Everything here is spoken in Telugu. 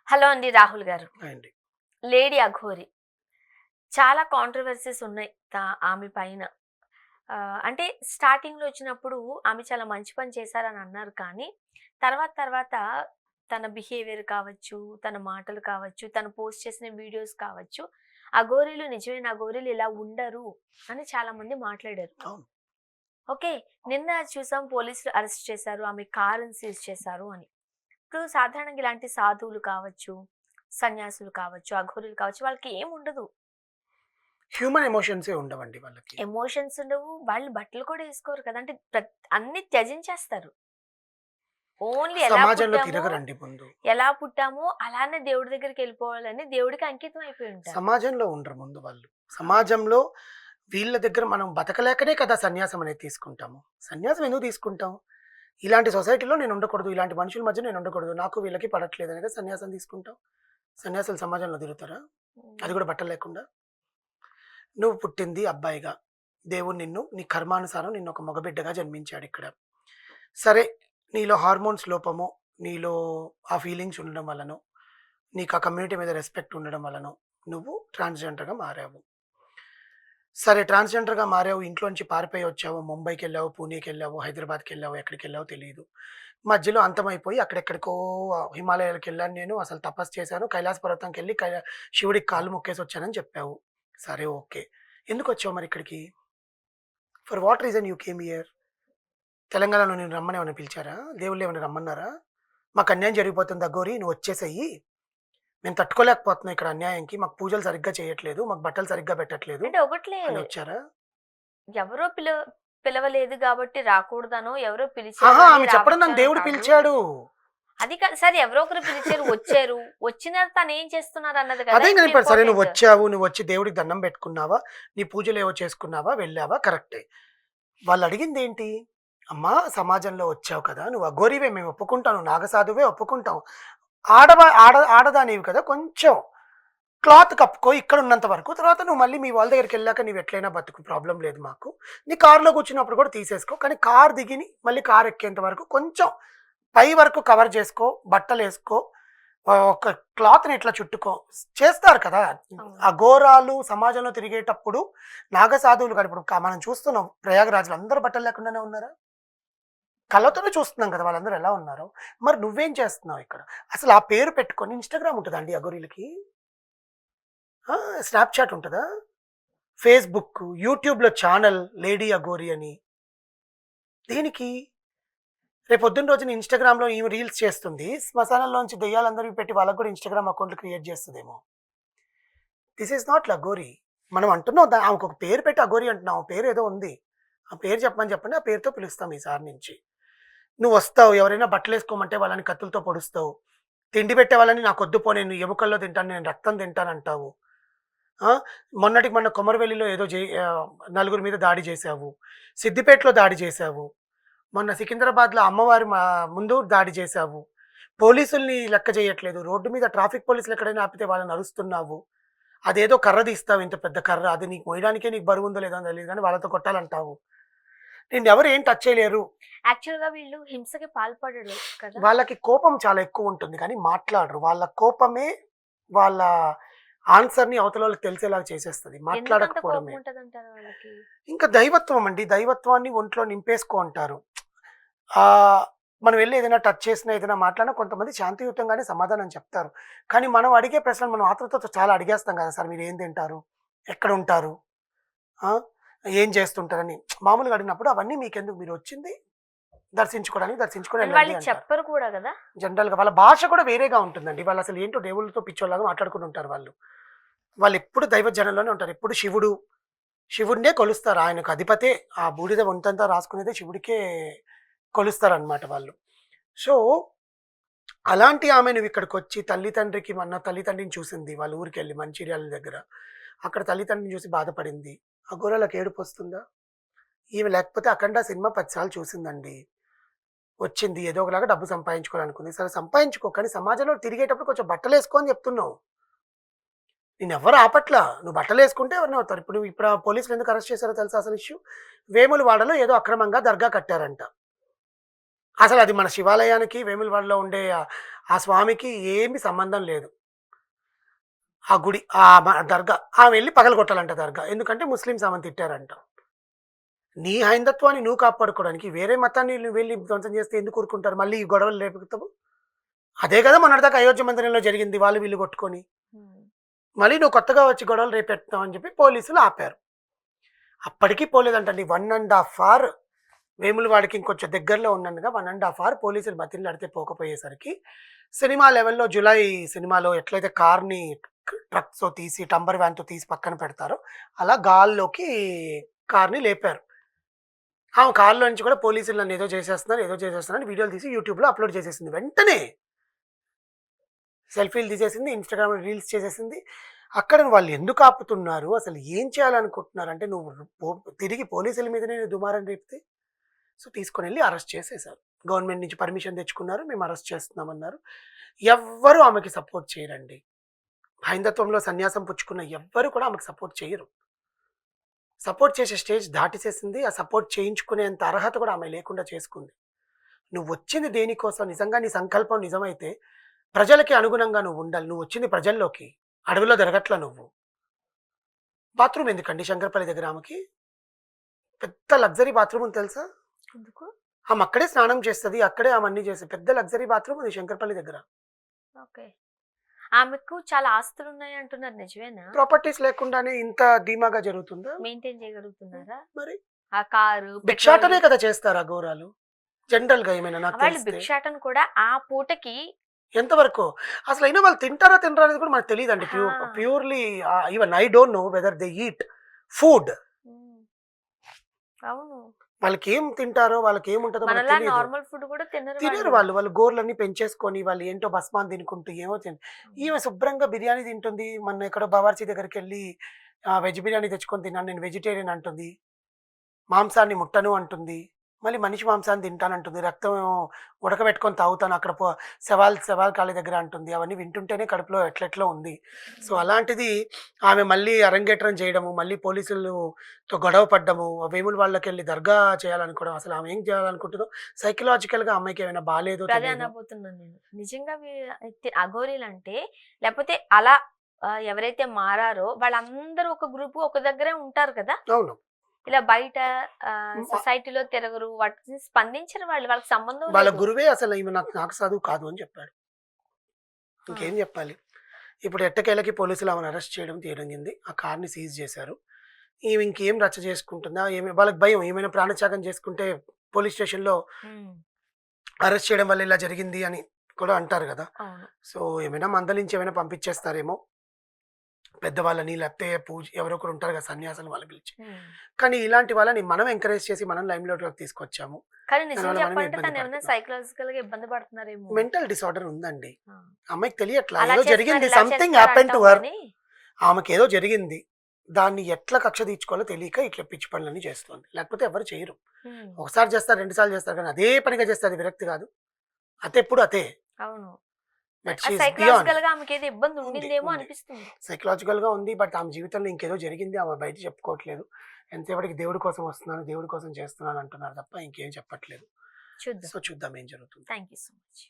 హలో అండి రాహుల్ గారు. అండి. లేడీ అఘోరి చాలా కాంట్రోవర్సీస్ ఉన్నాయి ఆమె పైన. అంటే స్టార్టింగ్‌లో వచ్చినప్పుడు ఆమె చాలా మంచి పని చేశారని అన్నారు. కానీ తర్వాత తర్వాత తన బిహేవియర్ కావచ్చు, తన మాటలు కావచ్చు, తను పోస్ట్ చేసిన వీడియోస్ కావచ్చు, అఘోరీలు నిజమైన అఘోరీలు ఇలా ఉండరు అని చాలామంది మాట్లాడారు. అవును. ఓకే. నిన్న చూసాం పోలీసులు అరెస్ట్ చేశారు. ఆమె కారుని సీజ్ చేశారు అని. ఇప్పుడు సాధారణంగా ఇలాంటి సాధువులు కావచ్చు, సన్యాసులు కావచ్చు, అఘోరులు కావచ్చు వాళ్ళకి ఏముండదు. హ్యూమన్ ఎమోషన్సే ఉండవండి వాళ్ళకి. ఎమోషన్స్ ఉండవు. వాళ్ళు బట్టలు కూడా ఏసుకోరు కదా! అంటే అన్నీ త్యజించేస్తారు. ఓన్లీ సమాజంలో తిరగరండి ముందు. ఎలా పుట్టామో అలానే దేవుడి దగ్గరికెళ్ళిపోవాలని దేవుడికి అంకితం అయిపోయి ఉంటారు. సమాజంలో ఉండరు ముందు వాళ్ళు. సమాజంలో వీళ్ళ దగ్గర మనం బతకలేకనే కదా సన్యాసం అనేది తీసుకుంటాము. సన్యాసం ఎందుకు తీసుకుంటాం? ఇలాంటి సొసైటీలో నేను ఉండకూడదు. ఇలాంటి మనుషుల మధ్య నేను ఉండకూడదు. నాకు వీళ్ళకి పడట్లేదనే కదా సన్యాసం తీసుకుంటాం. సన్యాసులు సమాజంలో తిరుగుతారా? అది హ్మ్. కూడా బట్టలు లేకుండా. నువ్వు పుట్టింది అబ్బాయిగా. దేవుడు నిన్ను నీ కర్మానుసారం నిన్ను ఒక మగబిడ్డగా జన్మించాడిక్కడ. సరే, నీలో హార్మోన్స్ లోపమో, నీలో ఆ ఫీలింగ్స్ ఉండడం వల్లనో, నీకు ఆ కమ్యూనిటీ మీద రెస్పెక్ట్ ఉండడం వల్లనో, నువ్వు ట్రాన్స్‌జెండర్‌గా మారావు. సరే, ట్రాన్స్‌జెండర్‌గా మారావు, ఇంట్లోంచి పారిపోయి వచ్చావు, ముంబైకెళ్ళావు, పూణేకెళ్ళావు, హైదరాబాద్‌కెళ్ళావు, ఎక్కడికెళ్ళావో తెలీదు. మధ్యలో అంతమైపోయి అక్కడెక్కడికో హిమాలయాలకెళ్ళాను నేను, అసలు తపస్సు చేశాను, కైలాస పర్వతంకెళ్ళి శివుడికి కాళ్ళు మొక్కేసొచ్చానని చెప్పావు. సరే, ఓకే. ఎందుకొచ్చావు మరిక్కడికి? For what reason you came here? తెలంగాణలో నిన్ను రమ్మనేమన్నా పిలిచారా? దేవుళ్ళేమన్నా రమ్మన్నారా? మాకు అన్యాయం జరిగిపోతుంది అఘోరి, నువ్వొచ్చేసేయి. మేము తట్టుకోలేకపోతున్నాం ఇక్కడ అన్యాయంకి. మాకు పూజలు సరిగ్గా చేయట్లేదు. మాకు బట్టలు సరిగ్గా పెట్టట్లేదు అంటే ఒకట్లే అని వచ్చారా? ఎవరో పిలవలేదు గాబట్టి రాకూడదనో, ఎవరో పిలిచారు ఆహా! అని ఆమె చెప్పడం నన్ను రావచ్చనో దేవుడు కాదు. పిలిచాడు. అది కాదు. సరే ఎవరో ఒకరు పిలిచారు, వచ్చారు. వచ్చిన తనేం చేస్తున్నారన్నది కదా అదే నేను ఇప్పుడు చెప్పాను. సరే, ఇంపార్టెంట్. నువ్వొచ్చావు, నువ్వొచ్చి దేవుడికి దండం పెట్టుకున్నావా? నీ పూజలేవో చేసుకున్నావా? వెళ్ళావా? కరెక్టే. వాళ్ళడిగిందేంటి? అమ్మా, సమాజంలో వచ్చావు కదా! నువ్వు అఘోరివే, మేము ఒప్పుకుంటాం. నువ్వు నాగసాధువే ఒప్పుకుంటాం. ఆడదానివి కదా! కొంచెం క్లాత్ కప్పుకో ఇక్కడున్నంత వరకు. తర్వాత నువ్వు మళ్ళీ మీ వాళ్ళ దగ్గరికెళ్ళాక నీవెట్లైనా బతుకు, ప్రాబ్లమ్ లేదు మాకు. నీ కారులో కూర్చున్నప్పుడు కూడా తీసేసుకో. కానీ కారు దిగిని మళ్ళీ కారు ఎక్కేంత వరకు కొంచెం పై వరకు కవర్ చేసుకో, బట్టలేసుకో, ఒక క్లాత్‌ని ఇట్లా చుట్టుకో. చేస్తారు కదా! అవును. అఘోరాలు సమాజంలో తిరిగేటప్పుడు నాగసాధువులు కాదు. ఇప్పుడు మనం చూస్తున్నాం ప్రయాగరాజ్‌లో అందరూ బట్టలు లేకుండానే ఉన్నారా? కళ్ళతోనే చూస్తున్నాం కదా వాళ్ళందరూ ఎలా ఉన్నారో. మరి నువ్వేం చేస్తున్నావు ఇక్కడ? అసలు ఆ పేరు పెట్టుకొని ఇన్‌స్టాగ్రామ్ ఉంటదా అండి అఘోరీలకి? ఆ! స్నాప్‌చాట్ ఉంటదా? ఫేస్‌బుక్, యూట్యూబ్‌లో ఛానల్ 'లేడీ అఘోరి' అని. దేనికి? రేపొద్దున రోజున ఇన్‌స్టాగ్రామ్‌లో ఈమె రీల్స్ చేస్తుంది. శ్మశానంలోంచి దెయ్యాలందరివి పెట్టి వాళ్ళకి కూడా ఇన్‌స్టాగ్రామ్ అకౌంట్‌లు క్రియేట్ చేస్తదేమో. This is not Aghori. మనం అంటున్నాం ఆమెకొక పేరు పెట్టి అఘోరి అంటున్నాం. ఆమె పేరేదో ఉంది. ఆ పేరు చెప్పమని చెప్పండి. ఆ పేరుతో పిలుస్తాం ఈసారి నుంచి. నువ్వొస్తావు, ఎవరైనా బట్టలేసుకోమంటే వాళ్ళని కత్తులతో పొడుస్తావు. తిండి పెట్టే వాళ్ళని నాకొద్దు పో, నేను ఎముకల్లో తింటాను, నేను రక్తం తింటానంటావు. ఆ! మొన్నటికి మొన్న కొమరవెల్లిలో ఏదో నలుగురి మీద దాడి చేశావు. సిద్దిపేటలో దాడి చేశావు. మొన్న సికింద్రాబాద్‌లో అమ్మవారి ముందు దాడి చేశావు. పోలీసుల్ని లెక్క చేయట్లేదు. రోడ్డు మీద ట్రాఫిక్ పోలీసులు ఎక్కడైనా ఆపితే వాళ్ళని అరుస్తున్నావు. అదేదో కర్ర తీస్తావు, ఇంత పెద్ద కర్ర. అది నీకు మోయడానికే నీకు బరువుందో లేదో తెలీదు గానీ వాళ్ళతో కొట్టాలంటావు. నిన్నెవరు ఏం టచ్ చేయలేరు. యాక్చువల్‌గా వీళ్ళు హింసకి పాల్పడరు కదా! వాళ్ళకి కోపం చాలా ఎక్కువుంటుంది కానీ మాట్లాడరు. వాళ్ళ కోపమే వాళ్ళ ఆన్సర్‌ని అవతలోళ్ళకి తెలిసేలాగా చేసేస్తది. ఎందుకంత కోపం మాట్లాడకపోవడమే. ఉంటదంటారు వాళ్ళకి? ఇంకా దైవత్వం అండి. దైవత్వాన్ని ఒంట్లో నింపేసుకో అంటారు. ఆహ్, మనం వెళ్లి ఏదైనా టచ్ చేసినా, ఏదైనా మాట్లాడినా కొంతమంది శాంతియుతంగానే సమాధానం చెప్తారు. కానీ మనం అడిగే ప్రశ్నలు మనం ఆతృతతో చాలా అడిగేస్తాం కదా! సార్ మీరేం తింటారు? ఎక్కడుంటారు? ఆ! ఏం చేస్తుంటారని. మామూలుగా అడిగినప్పుడు అవన్నీ మీకెందుకు, మీరొచ్చింది దర్శించుకోవడానికి, దర్శించుకొని అండ్ ఎళ్ళండి వాళ్ళకి అంటారు. చెప్పరు కూడా గదా! జనరల్‌గా వాళ్ళ భాష కూడా వేరేగా ఉంటుందండి. వాళ్ళసలు ఏంటో దేవుళ్ళతో పిచ్చోళ్ళలాగా మాట్లాడుకుంటూ ఉంటారు వాళ్ళు. వాళ్ళెప్పుడు దైవజనంలోనే ఉంటారు. ఎప్పుడు శివుడినే కొలుస్తారు. ఆయనకు అధిపతే. ఆ బూడిద ఒంటంతా రాసుకునేదే శివుడికే కొలుస్తారనమాట వాళ్ళు. సో, అలాంటి ఆమె నువ్విక్కడికొచ్చి తల్లి, తండ్రిని చూసింది. వాళ్ళ ఊరికెళ్ళి మంచిర్యాల దగ్గర. అక్కడ తల్లిదండ్రిని చూసి బాధపడింది. ఆ గొర్రెలకు ఏడుపొస్తుందా? ఈమె లేకపోతే 'అఖండ' సినిమా 10 సార్లు చూసిందండి. వచ్చింది ఏదో ఒకలాగా డబ్బు సంపాదించుకోవాలనుకుంది. సరే సంపాదించుకో. కానీ సమాజంలో తిరిగేటప్పుడు కొంచెం బట్టలేసుకో అని చెప్తున్నావు. నిన్నెవ్వరు ఆపట్లా. నువ్వు బట్టలేసుకుంటే ఎవరైనా అవుతారు. ఇప్పుడు ఆ పోలీసులు ఎందుకు అరెస్ట్ చేశారో తెలుసా అసలు ఇష్యూ? వేములవాడలో ఏదో అక్రమంగా దర్గా కట్టారంట. అసలు అది మన శివాలయానికి వేములవాడలో ఉండే ఆ స్వామికి ఏమి సంబంధం లేదు. ఆ గుడి దర్గా ఆమె వెళ్ళి పగలగొట్టాలంట దర్గా. ఎందుకంటే ముస్లిమ్స్ ఆమెను తిట్టారంట. నీ హైందత్వాన్ని నువ్వు కాపాడుకోవడానికి వేరే మతాన్ని నువ్వు వెళ్ళి ధ్వంసం చేస్తే ఎందుకు ఊరుకుంటారు? మళ్ళీ ఈ గొడవలు రేపుతావు. అదే కదా మొన్నటిదాకా అయోధ్య మందిరంలో జరిగింది. వాళ్ళు వీళ్ళు కొట్టుకొని. ఉమ్, మళ్ళీ నువ్వు కొత్తగా వచ్చి గొడవలు రేపెడతావు అని చెప్పి పోలీసులు ఆపారు. అప్పటికీ పోలేదంటండి. 1.5 అవర్ వేములవాడికి ఇంకొంచెం దగ్గరలో ఉన్నట్టుగా 1.5 అవర్ పోలీసులు బతిమలాడితే పోకపోయేసరికి సినిమా లెవెల్‌లో 'జులై' సినిమాలో ఎట్లయితే కార్‌ని ట్రక్‌తో తీసి టంబర్ వ్యాన్‌తో తీసి పక్కన పెడతారో అలా గాల్లోకి కార్‌ని లేపారు. ఆమె కార్‌లో నుంచి కూడా పోలీసులు నన్ను ఏదో చేసేస్తున్నారు, ఏదో చేసేస్తున్నారు అని వీడియోలు తీసి యూట్యూబ్‌లో అప్‌లోడ్ చేసేసింది. వెంటనే సెల్ఫీలు తీసేసింది, ఇన్‌స్టాగ్రామ్‌లో రీల్స్ చేసేసింది. అక్కడ వాళ్ళు ఎందుకు ఆపుతున్నారు? అసలు ఏం చేయాలనుకుంటున్నారు? అంటే నువ్వు తిరిగి పోలీసుల మీదనే దుమారం రేపితే సో తీసుకొనెళ్ళి అరెస్ట్ చేసేశారు. గవర్నమెంట్ నుంచి పర్మిషన్ తెచ్చుకున్నారు. మేము అరెస్ట్ చేస్తున్నామన్నారు. ఎవ్వరు ఆమెకి సపోర్ట్ చేయరండి. హైందత్వంలో సన్యాసం పుచ్చుకున్న ఎవ్వరు కూడా ఆమెకు సపోర్ట్ చేయరు. సపోర్ట్ చేసే స్టేజ్ దాటిసేసింది. ఆ సపోర్ట్ చేయించుకునేంత అర్హత కూడా ఆమె లేకుండా చేసుకుంది. నువ్వు వచ్చింది దేనికోసం? నిజంగా నీ సంకల్పం నిజమైతే ప్రజలకి అనుగుణంగా నువ్వు ఉండాలి. నువ్వు వచ్చింది ప్రజల్లోకి. అడవిలో తిరగట్లా నువ్వు. బాత్రూమ్ ఎందుకండి శంకరపల్లి దగ్గర ఆమెకి? పెద్ద లగ్జరీ బాత్రూమ్ ఉంది తెలుసా? ఎందుకు? ఆమె అక్కడే స్నానం చేస్తది. అక్కడే ఆమె అన్నీ చేస్తది. పెద్ద లగ్జరీ బాత్రూమ్ ఉంది శంకరపల్లి దగ్గర. ఓకే. ఆమెకు చాలా ఆస్తులు ఉన్నాయి అంటున్నారు, నిజమేనా? ప్రాపర్టీస్ లేకుండానే ఇంత ధీమాగా జరుగుతుందా? మెయింటైన్ చేయగలుగుతున్నారా? మరి ఆ కారు, భిక్షాటనే పెట్రోల్. కదా చేస్తారా ఘోరాలు? జనరల్‌గా ఏమైనా నాకు వాళ్ళు తెలిస్తే. భిక్షాటన కూడా ఆ పూటకి. ఎంతవరకు? అసలైనా వాళ్ళు తింటారా తినరా అనేది కూడా మనకు తెలీదండి. ఆ, purely even I don't know whether they eat food. Um, అవును. వాళ్ళకేం తింటారో, వాళ్ళకేముంటదో మనకు మనలా తెలీదు. నార్మల్ ఫుడ్ కూడా తినరు తినరు వాళ్ళు. వాళ్ళు. వాళ్ళు గోర్లన్నీ పెంచేసుకొని వాళ్ళు ఏంటో భస్మాన్ని తినుకుంటూ ఏమో ఈమె శుభ్రంగా బిర్యానీ తింటుంది. మొన్న ఎక్కడో బవార్చి దగ్గరికెళ్ళి వెజ్ బిర్యానీ తెచ్చుకొని తిన్నాను. నేను వెజిటేరియన్ అంటుంది. మాంసాన్ని ముట్టను అంటుంది. మళ్ళీ మనిషి మాంసాన్ని తింటానంటుంది. రక్తం ఏమో ఉడకబెట్టుకొని తాగుతాను అక్కడ శవాల్ కాళ్ళ దగ్గర అంటుంది. అవన్నీ వింటుంటేనే కడుపులో ఎట్లెట్లో ఉంది. సో అలాంటిది ఆమె మళ్ళీ అరంగేట్రం చేయడము, మళ్ళీ పోలీసులతో గొడవ పడ్డము, వేముల వాళ్ళకెళ్ళి దర్గా చేయాలనుకోవడం. అసలు ఆమె ఏం చేయాలనుకుంటుందో సైకలాజికల్‌గా అమ్మాయికి ఏమైనా బాలేదో అదే తెలీదు. అనబోతున్నాను నేను. నిజంగా అఘోరీలు అంటే, లేకపోతే అలా ఎవరైతే మారారో వాళ్ళందరూ ఒక గ్రూప్ ఒక దగ్గరే ఉంటారు కదా. అవును. ఇలా బయట మ సొసైటీలో తిరగరు, వాటిని స్పందించరు వాళ్ళు. వాళ్ళకి సంబంధం వాళ్ళ లేదు. గురువే అసలు ఈమె నాకు చదువు కాదు అని చెప్పాడు. ఆ, ఇంకేం చెప్పాలి? ఇప్పుడు ఎట్టకేలకి పోలీసులు ఆమెను అరెస్ట్ చేయడం జరిగింది. ఆ కార్‌ని సీజ్ చేశారు. ఈమె ఇంకేం రచ్చ చేసుకుంటుందా? వాళ్ళకి భయం. ఏమైనా ప్రాణత్యాగం చేసుకుంటే పోలీస్ స్టేషన్‌లో ఉమ్, అరెస్ట్ చేయడం వల్ల ఇలా జరిగింది అని కూడా అంటారు గదా! అవును. సో, ఏమైనా మందలించి ఏమైనా పంపించేస్తారేమో పెద్దవాళ్ళని లేకపోతే ఎవరో ఒకరు ఉంటారు కదా! సన్యాసులు వాళ్ళని పిలిచి. ఉమ్. కానీ ఇలాంటి వాళ్ళని మనం ఎంకరేజ్ చేసి మనం లైమ్‌లైట్‌లోకి తీసుకొచ్చాము. కానీ నిజం దానివల్ల మనమే చెప్పాలంటే ఇబ్బంది తను ఏమైనా పడుతున్నాం. సైకలాజికల్ గా ఇబ్బంది పడుతున్నారేమో. మెంటల్ డిసార్డర్ ఉందండి. ఆ. అమ్మాయికి తెలియట్లా. అలా ఏదో చేస్తున్నారు, జరిగింది. ఇలా సంథింగ్ చేస్తున్నారు హ్యాపెన్ టు అంటాం హర్. కానీ. ఆమెకేదో జరిగింది. దాన్ని ఎట్లా కక్ష తీర్చుకోవాలో తెలియక ఇట్లా పిచ్చి పనులన్నీ చేస్తుంది. లేకపోతే ఎవరు చేయరు. ఉమ్, ఒకసారి చేస్తారు, 2 సార్లు చేస్తారు కానీ అదే పనిగా చేస్తే అది విరక్తి కాదు. అతెప్పుడు అతే. అవును. But she is beyond. Psychological గా ఆమెకి ఏదో ఇబ్బంది ఉంది. ఉండిందేమో ఉంది. అనిపిస్తుంది. సైకలాజికల్‌గా ఉంది. బట్ ఆమె జీవితంలో ఇంకేదో జరిగింది. ఆమె బయట చెప్పుకోవట్లేదు. ఎంతసేపటికి దేవుడి కోసం వస్తున్నాను, దేవుడి కోసం చేస్తున్నాను అంటున్నారు తప్ప ఇంకేం చెప్పట్లేదు. చూద్దాం. సో చూద్దాం ఏం జరుగుతుందో. Thank you so much.